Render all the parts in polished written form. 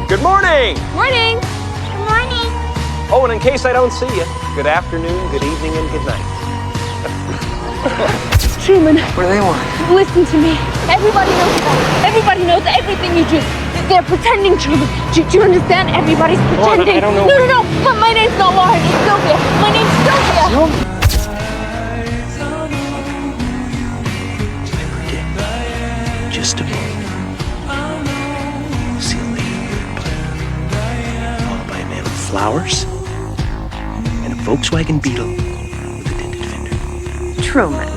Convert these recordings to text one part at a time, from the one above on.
Good morning! Morning! Good morning. Oh, and in case I don't see you, good afternoon, good evening, and good night. Truman, What do they want? listen to me. Everybody knows about it. Everybody knows everything you do. They're pretending, Truman. Do you understand? Everybody's pretending. I don't know. No. My name's not Lauren. It's Sylvia. My name's Sylvia. Just a moment. See a lady in a plane, followed by a man with flowers, and a Volkswagen Beetle with a dented fender. Truman.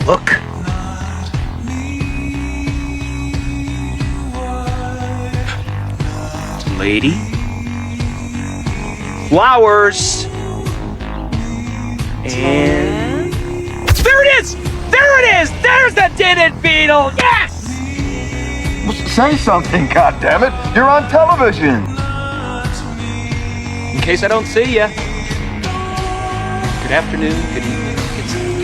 Look. Lady. Flowers. And there it is! There it is! There's the dented beetle! Yes! Say something, goddammit! You're on television! In case I don't see you. Good afternoon, good evening, good night.